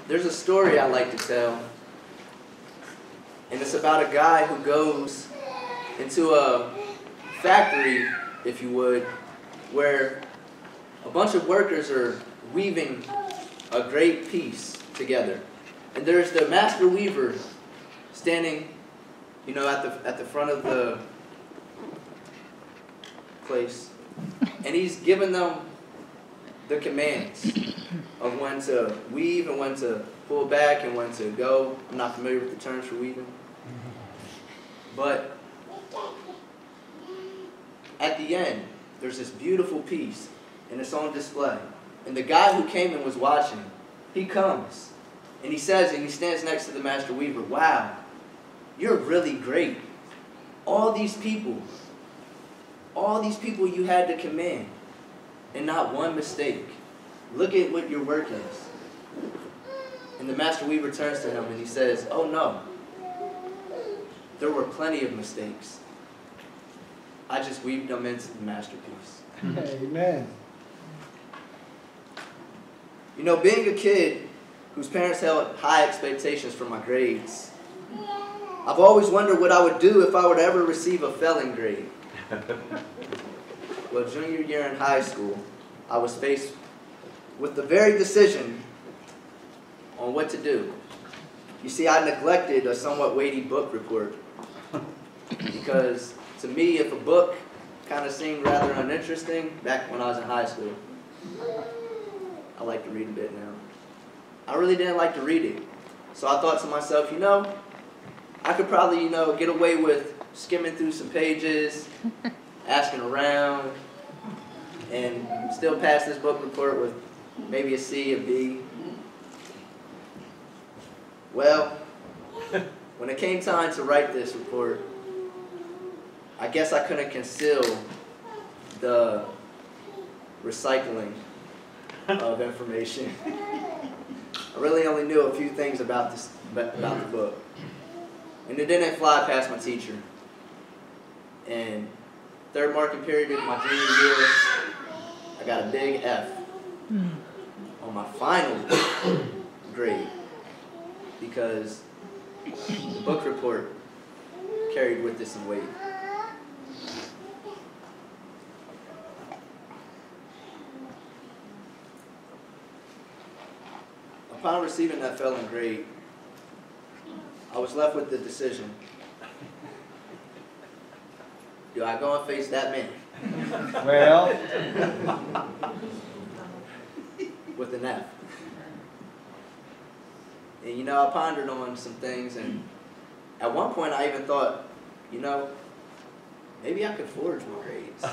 There's a story I like to tell, and it's about a guy who goes into a factory, if you would, where a bunch of workers are weaving a great piece together. And there's the master weaver standing, you know, at the front of the place, and he's giving them the commands of when to weave and when to pull back and when to go. I'm not familiar with the terms for weaving. But at the end, there's this beautiful piece, and it's on display. And the guy who came and was watching, he comes, and he says, and he stands next to the master weaver, "Wow, you're really great. All these people you had to command, and not one mistake. Look at what your work is." And the master weaver turns to him and he says, "Oh no, there were plenty of mistakes. I just weaved them into the masterpiece." Amen. You know, being a kid whose parents held high expectations for my grades, I've always wondered what I would do if I would ever receive a failing grade. Well, junior year in high school, I was faced with the very decision on what to do. You see, I neglected a somewhat weighty book report because to me, if a book kind of seemed rather uninteresting back when I was in high school, I like to read a bit now. I really didn't like to read it. So I thought to myself, you know, I could probably, you know, get away with skimming through some pages, asking around, and still pass this book report with maybe a C, a B. Well, when it came time to write this report, I guess I couldn't conceal the recycling of information. I really only knew a few things about the book. And it didn't fly past my teacher. And third marking period of my junior year, I got a big F on my final grade because the book report carried with it some weight. Upon receiving that failing grade, I was left with the decision. Do I go and face that man? Well, with an F. And you know, I pondered on some things, and at one point I even thought, you know, maybe I could forge my grades.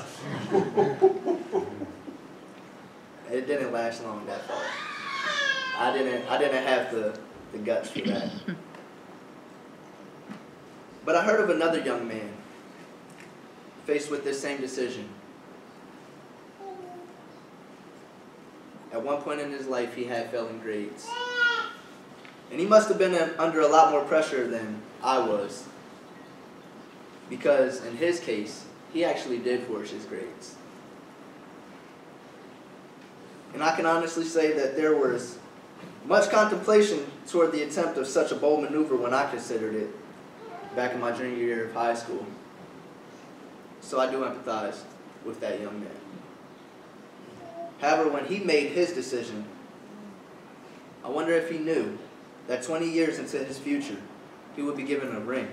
It didn't last long, that thought. I didn't have the guts for that. But I heard of another young man faced with this same decision. At one point in his life, he had failing grades. And he must have been under a lot more pressure than I was. Because in his case, he actually did forge his grades. And I can honestly say that there was much contemplation toward the attempt of such a bold maneuver when I considered it back in my junior year of high school. So I do empathize with that young man. However, when he made his decision, I wonder if he knew that 20 years into his future, he would be given a ring.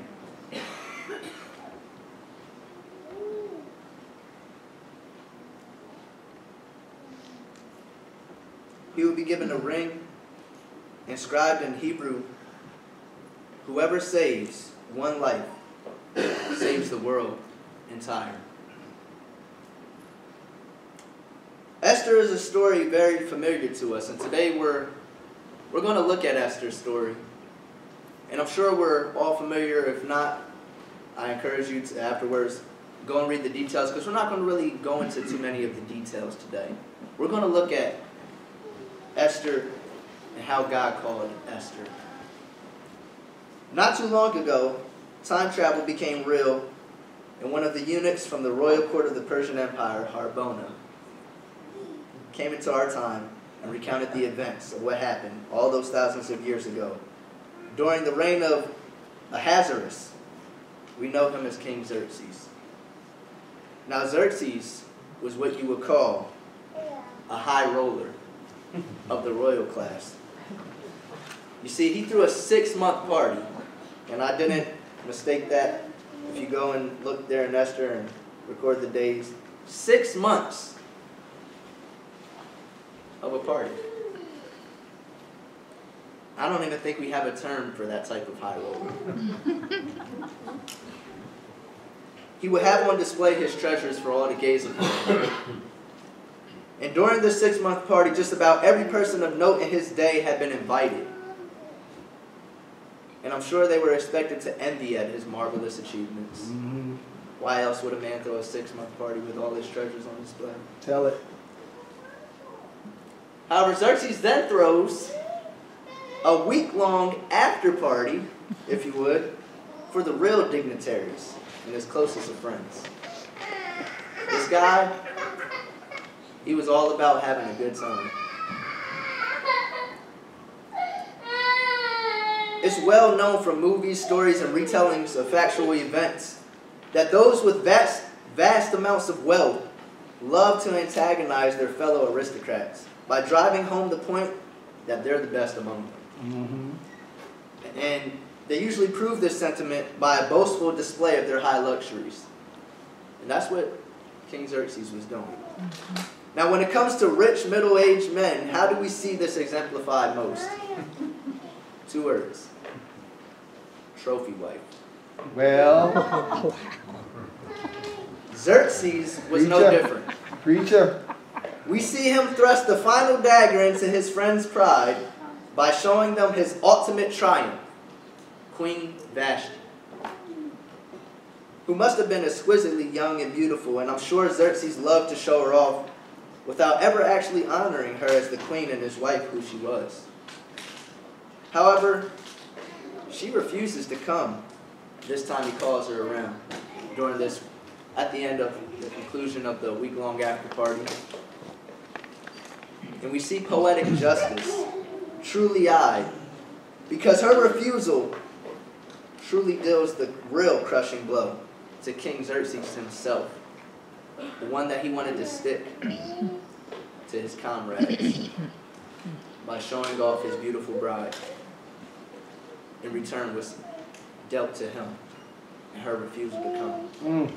He would be given a ring inscribed in Hebrew, "Whoever saves one life saves the world entire." Esther is a story very familiar to us, and today we're going to look at Esther's story. And I'm sure we're all familiar. If not, I encourage you to afterwards go and read the details, because we're not going to really go into too many of the details today. We're going to look at Esther and how God called Esther. Not too long ago, time travel became real, and one of the eunuchs from the royal court of the Persian Empire, Harbona, came into our time and recounted the events of what happened all those thousands of years ago. During the reign of Ahasuerus, we know him as King Xerxes. Now Xerxes was what you would call a high roller of the royal class. You see, he threw a 6-month party, and I didn't mistake that. If you go and look there in Esther and record the days, 6 months of a party. I don't even think we have a term for that type of high roller. He would have on display his treasures for all to gaze upon. And during this 6-month party, just about every person of note in his day had been invited. And I'm sure they were expected to envy at his marvelous achievements. Mm-hmm. Why else would a man throw a 6-month party with all his treasures on display? Tell it. However, Xerxes then throws a week-long after party, if you would, for the real dignitaries and his closest of friends. This guy, he was all about having a good time. It's well known from movies, stories, and retellings of factual events that those with vast amounts of wealth love to antagonize their fellow aristocrats by driving home the point that they're the best among them. Mm-hmm. And they usually prove this sentiment by a boastful display of their high luxuries. And that's what King Xerxes was doing. Mm-hmm. Now, when it comes to rich, middle-aged men, how do we see this exemplified most? 2 words. Trophy wife. Well, Xerxes was no different. Preacher. We see him thrust the final dagger into his friend's pride by showing them his ultimate triumph, Queen Vashti, who must have been exquisitely young and beautiful, and I'm sure Xerxes loved to show her off without ever actually honoring her as the queen and his wife who she was. However, she refuses to come this time he calls her around during this, at the end of the conclusion of the week-long after party. And we see poetic justice truly eyed, because her refusal truly deals the real crushing blow to King Xerxes himself, the one that he wanted to stick to his comrades by showing off his beautiful bride. In return was dealt to him, and her refusal to come.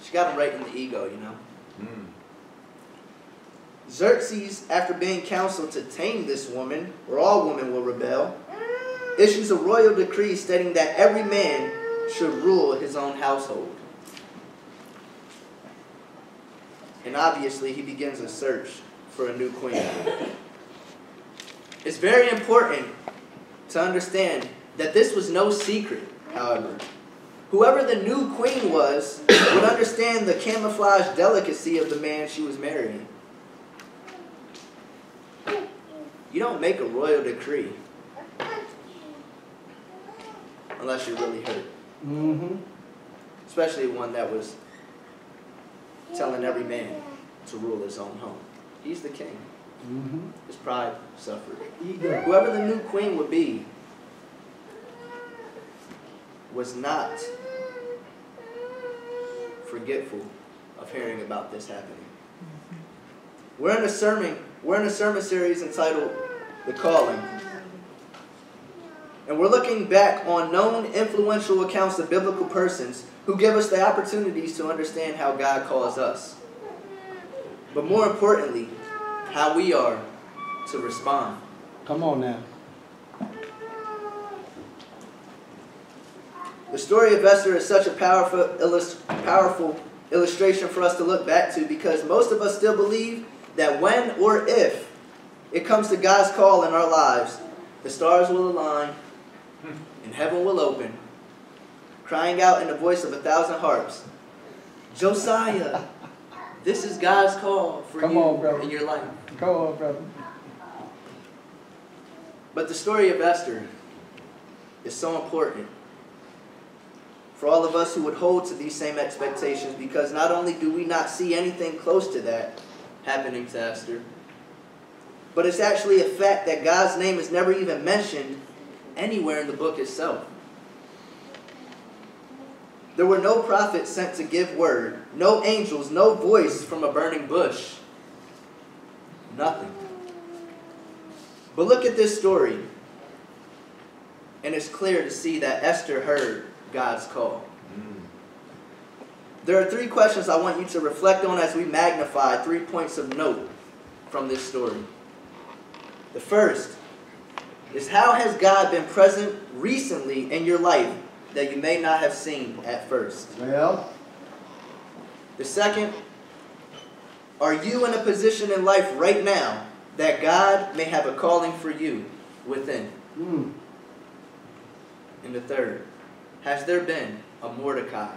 She got him right in the ego, you know. Xerxes, after being counseled to tame this woman, or all women will rebel, issues a royal decree stating that every man should rule his own household. And obviously he begins a search for a new queen. It's very important to understand that this was no secret, however. Whoever the new queen was would understand the camouflage delicacy of the man she was marrying. You don't make a royal decree unless you're really hurt. Mm-hmm. Especially one that was telling every man to rule his own home. He's the king. Mm-hmm. His pride suffered. Whoever the new queen would be was not forgetful of hearing about this happening. We're in a sermon series entitled The Calling. And we're looking back on known influential accounts of biblical persons who give us the opportunities to understand how God calls us. But more importantly, how we are to respond. Come on now. The story of Esther is such a powerful illustration for us to look back to, because most of us still believe that when or if it comes to God's call in our lives, the stars will align and heaven will open, crying out in the voice of 1,000 harps, Josiah, this is God's call for you in your life. Come on, brother. But the story of Esther is so important for all of us who would hold to these same expectations, because not only do we not see anything close to that happening to Esther, but it's actually a fact that God's name is never even mentioned anywhere in the book itself. There were no prophets sent to give word, no angels, no voice from a burning bush. Nothing. But look at this story, and it's clear to see that Esther heard God's call. There are 3 questions I want you to reflect on as we magnify 3 points of note from this story. The first is, how has God been present recently in your life that you may not have seen at first? Well, The second, are you in a position in life right now that God may have a calling for you within? mm, And the third, has there been a Mordecai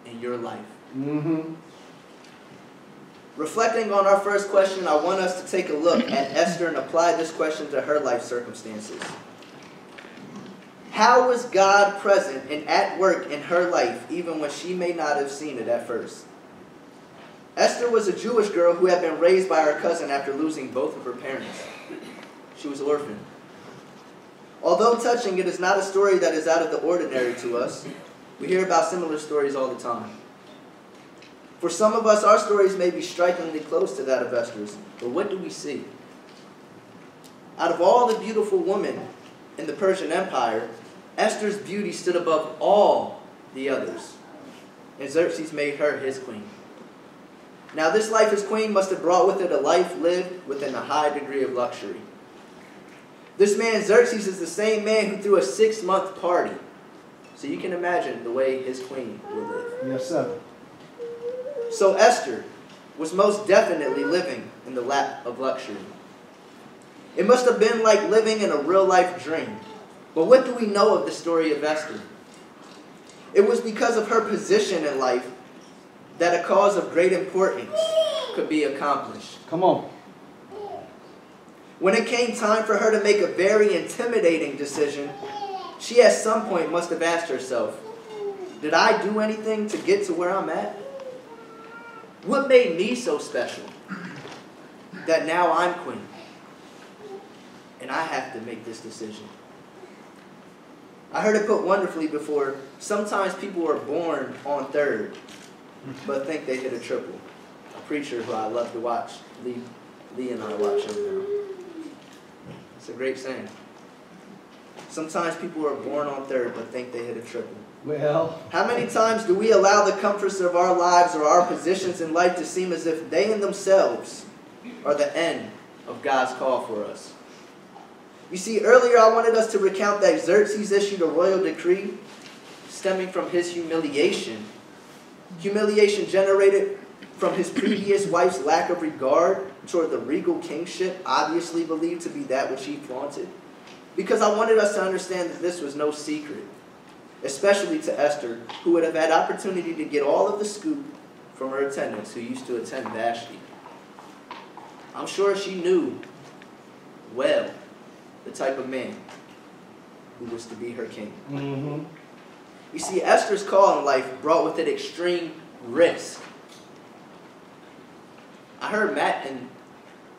in your life? mm-hmm. Reflecting on our first question, I want us to take a look at Esther and apply this question to her life circumstances. How was God present and at work in her life even when she may not have seen it at first? Esther was a Jewish girl who had been raised by her cousin after losing both of her parents. She was orphaned. Although touching, it is not a story that is out of the ordinary to us. We hear about similar stories all the time. For some of us, our stories may be strikingly close to that of Esther's, but what do we see? Out of all the beautiful women in the Persian Empire, Esther's beauty stood above all the others, and Xerxes made her his queen. Now, this life as queen must have brought with it a life lived within a high degree of luxury. This man, Xerxes, is the same man who threw a 6-month party. So you can imagine the way his queen would live. Yes, sir. So Esther was most definitely living in the lap of luxury. It must have been like living in a real-life dream. But what do we know of the story of Esther? It was because of her position in life that a cause of great importance could be accomplished. Come on. When it came time for her to make a very intimidating decision, she at some point must have asked herself, did I do anything to get to where I'm at? What made me so special that now I'm queen and I have to make this decision? I heard it put wonderfully before, sometimes people are born on third but think they hit a triple. A preacher who I love to watch, Lee and I watch him now. It's a great saying. Sometimes people are born on third but think they hit a triple. Well, How many times do we allow the comforts of our lives or our positions in life to seem as if they in themselves are the end of God's call for us? You see, earlier I wanted us to recount that Xerxes issued a royal decree stemming from his humiliation. Humiliation generated from his previous wife's lack of regard toward the regal kingship, obviously believed to be that which he flaunted. Because I wanted us to understand that this was no secret, especially to Esther, who would have had opportunity to get all of the scoop from her attendants who used to attend Vashti. I'm sure she knew well the type of man who was to be her king. mm-hmm. You see, Esther's call in life brought with it extreme risk. I heard Matt in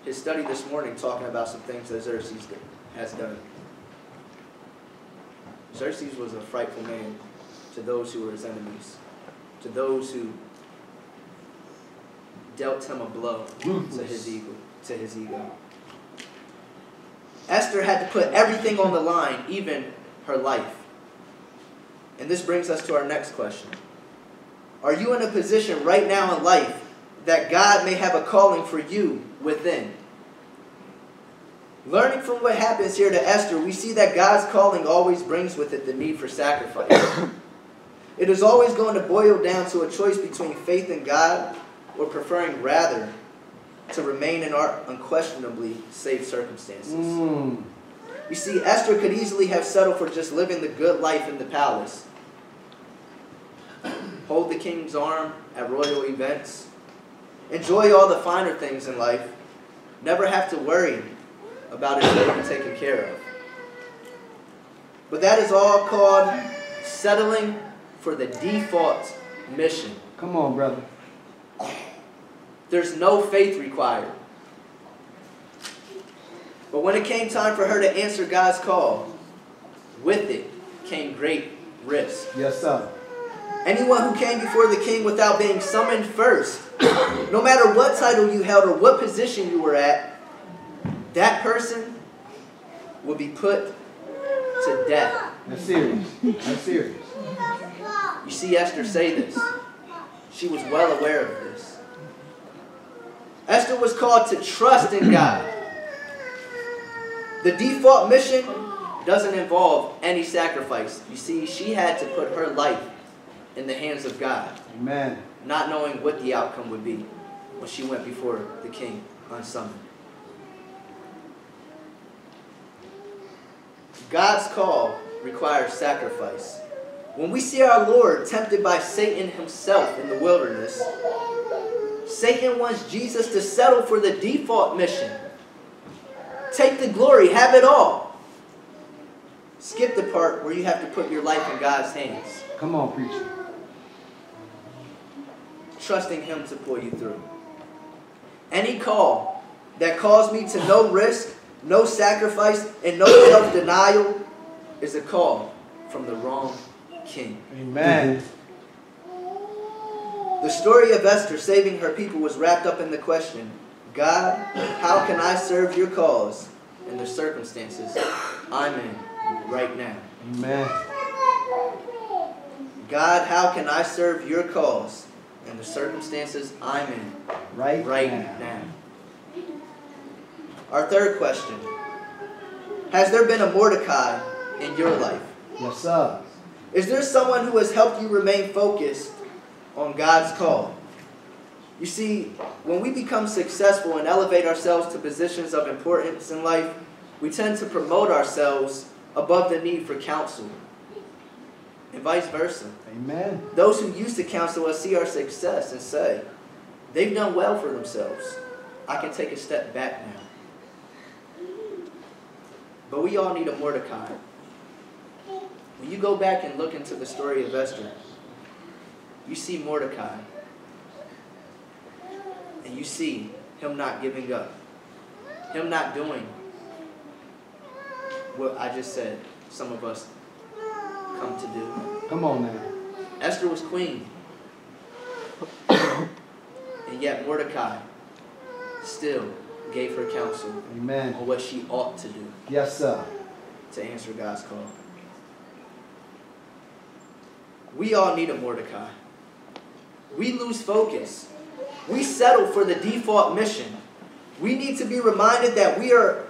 his study this morning talking about some things that Xerxes has done. Xerxes was a frightful man to those who were his enemies, to those who dealt him a blow to his ego. Esther had to put everything on the line, even her life. And this brings us to our next question. Are you in a position right now in life that God may have a calling for you within? Learning from what happens here to Esther, we see that God's calling always brings with it the need for sacrifice. It is always going to boil down to a choice between faith in God or preferring rather to remain in our unquestionably safe circumstances. You see, Esther could easily have settled for just living the good life in the palace. Hold the king's arm at royal events. Enjoy all the finer things in life. Never have to worry about it being taken care of. But that is all called settling for the default mission. Come on, brother. There's no faith required. But when it came time for her to answer God's call, with it came great risk. Yes, sir. Anyone who came before the king without being summoned first, no matter what title you held or what position you were at, that person would be put to death. That's serious. That's serious. You see Esther say this. She was well aware of this. Esther was called to trust in God. The default mission doesn't involve any sacrifice. You see, she had to put her life in the hands of God. Amen. Not knowing what the outcome would be when she went before the king unsummoned. God's call requires sacrifice. When we see our Lord tempted by Satan himself in the wilderness, Satan wants Jesus to settle for the default mission. Take the glory, have it all. Skip the part where you have to put your life in God's hands. Come on, preacher. Trusting him to pull you through. Any call that calls me to no risk, no sacrifice, and no self-denial is a call from the wrong king. Amen. The story of Esther saving her people was wrapped up in the question, God, how can I serve your cause in the circumstances I'm in right now? Amen. God, how can I serve your cause in the circumstances I'm in Right now? Our third question. Has there been a Mordecai in your life? Yes, sir. Is there someone who has helped you remain focused on God's call? You see, when we become successful and elevate ourselves to positions of importance in life, we tend to promote ourselves above the need for counsel, and vice versa. Amen. Those who used to counsel us see our success and say, they've done well for themselves. I can take a step back now. But we all need a Mordecai. When you go back and look into the story of Esther, you see Mordecai. And you see him not giving up. Him not doing what I just said some of us come to do. Come on now. Esther was queen. And yet Mordecai still gave her counsel Amen. on what she ought to do Yes, sir. to answer God's call. We all need a Mordecai. We lose focus. We settle for the default mission. We need to be reminded that we are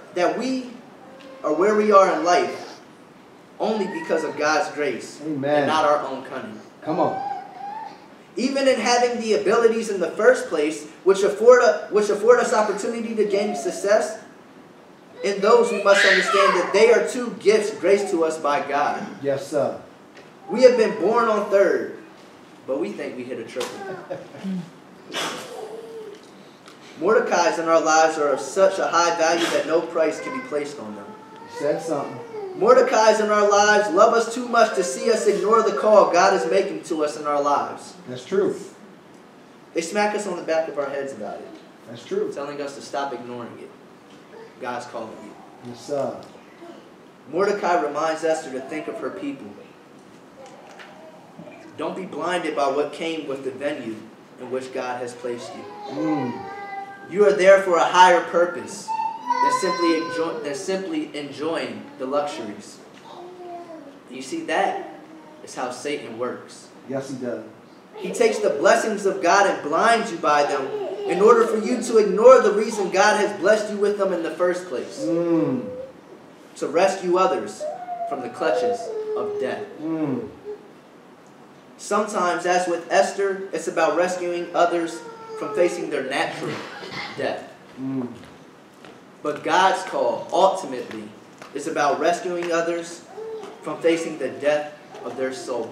where we are in life only because of God's grace. Amen. And not our own cunning. Come on. Even in having the abilities in the first place, which afford us opportunity to gain success, in those we must understand that they are two gifts graced to us by God. Yes, sir. We have been born on third, but we think we hit a triple. Mordecais in our lives are of such a high value that no price can be placed on them. You said something. Mordecais in our lives love us too much to see us ignore the call God is making to us in our lives. That's true. They smack us on the back of our heads about it, That's true. telling us to stop ignoring it. God's calling you. Yes, sir. Mordecai reminds Esther to think of her people. Don't be blinded by what came with the venue in which God has placed you. You are there for a higher purpose than simply enjoying the luxuries. You see, that is how Satan works. Yes, he does. He takes the blessings of God and blinds you by them in order for you to ignore the reason God has blessed you with them in the first place. To rescue others from the clutches of death. Sometimes, as with Esther, it's about rescuing others from facing their natural death. But God's call, ultimately, is about rescuing others from facing the death of their soul.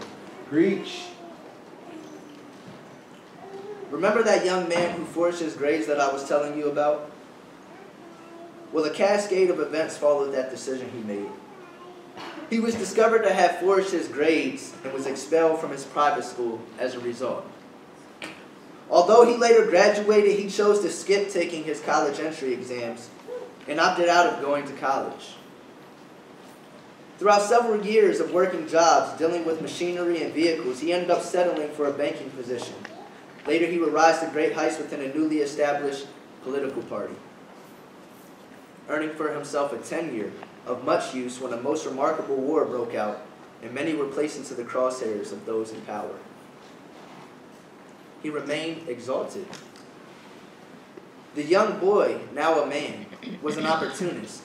Preach. Remember that young man who forged his grades that I was telling you about? Well, a cascade of events followed that decision he made. He was discovered to have forged his grades and was expelled from his private school as a result. Although he later graduated, he chose to skip taking his college entry exams and opted out of going to college. Throughout several years of working jobs dealing with machinery and vehicles, he ended up settling for a banking position. Later, he would rise to great heights within a newly established political party, earning for himself a tenure of much use when a most remarkable war broke out, and many were placed into the crosshairs of those in power. He remained exalted. The young boy, now a man, was an opportunist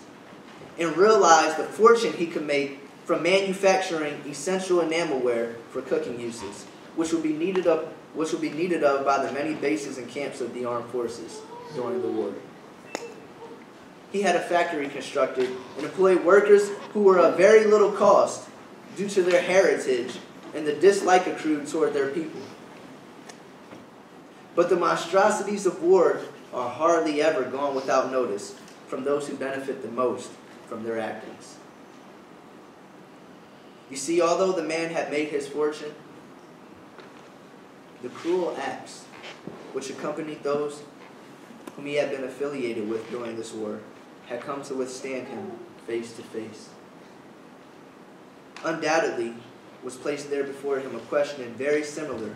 and realized the fortune he could make from manufacturing essential enamelware for cooking uses, which would be needed of by the many bases and camps of the armed forces during the war. He had a factory constructed and employed workers who were of very little cost due to their heritage and the dislike accrued toward their people. But the monstrosities of war are hardly ever gone without notice from those who benefit the most from their actions. You see, although the man had made his fortune, the cruel acts which accompanied those whom he had been affiliated with during this war had come to withstand him face to face. Undoubtedly was placed there before him a question very similar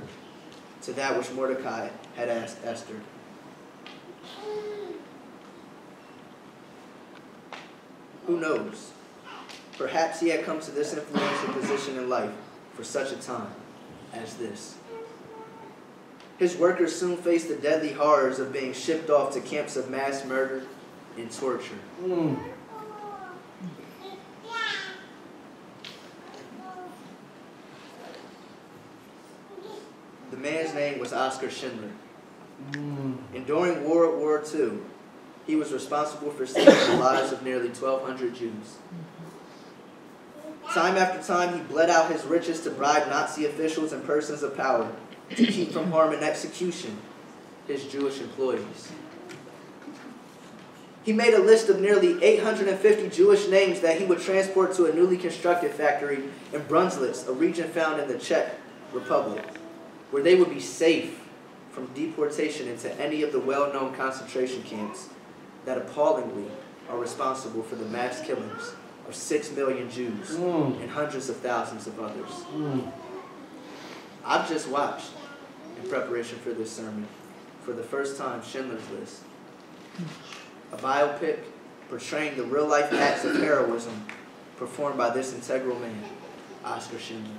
to that which Mordecai had asked Esther. Who knows? Perhaps he had come to this influential position in life for such a time as this. His workers soon faced the deadly horrors of being shipped off to camps of mass murder and torture. The man's name was Oskar Schindler. And during World War II, he was responsible for saving the lives of nearly 1,200 Jews. Time after time, he bled out his riches to bribe Nazi officials and persons of power to keep from harm and execution his Jewish employees. He made a list of nearly 850 Jewish names that he would transport to a newly constructed factory in Brunswitz, a region found in the Czech Republic, where they would be safe from deportation into any of the well-known concentration camps that appallingly are responsible for the mass killings of 6 million Jews and hundreds of thousands of others. I've just watched, in preparation for this sermon, for the first time, Schindler's List, a biopic portraying the real-life acts of heroism performed by this integral man, Oskar Schindler.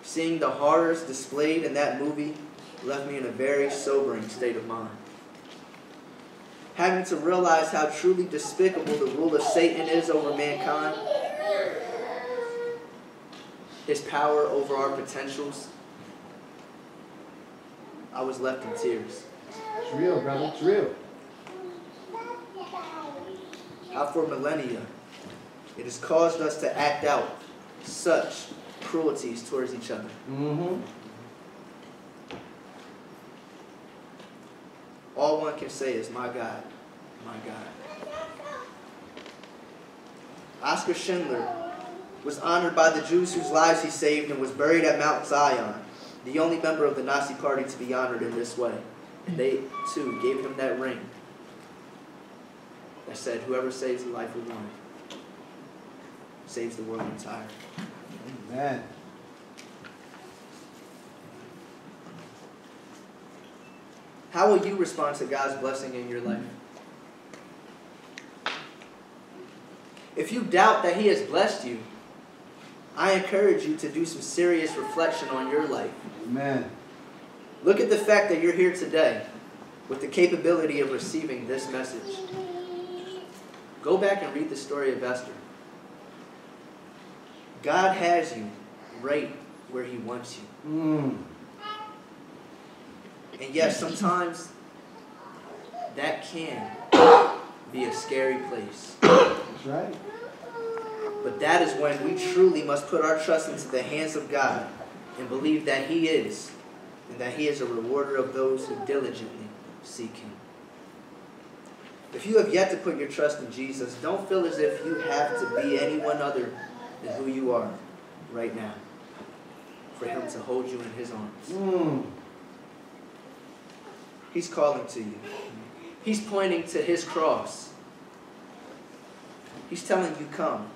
Seeing the horrors displayed in that movie left me in a very sobering state of mind. Having to realize how truly despicable the rule of Satan is over mankind, his power over our potentials, I was left in tears. It's real, brother. It's real. How for millennia it has caused us to act out such cruelties towards each other. All one can say is, my God, my God. Oskar Schindler was honored by the Jews whose lives he saved and was buried at Mount Zion, the only member of the Nazi Party to be honored in this way. And they, too, gave him that ring that said, whoever saves the life of one saves the world entire. Amen. How will you respond to God's blessing in your life? If you doubt that He has blessed you, I encourage you to do some serious reflection on your life. Amen. Look at the fact that you're here today with the capability of receiving this message. Go back and read the story of Esther. God has you right where He wants you. And yes, sometimes that can be a scary place. That's right. But that is when we truly must put our trust into the hands of God and believe that He is, and that He is a rewarder of those who diligently seek Him. If you have yet to put your trust in Jesus, don't feel as if you have to be anyone other than who you are right now for Him to hold you in His arms. He's calling to you. He's pointing to His cross He's telling you, come.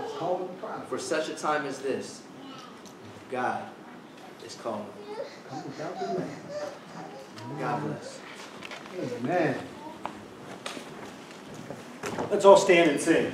It's called the prophet. For such a time as this, God is calling. Come without delay. God bless. Amen. Let's all stand and sing.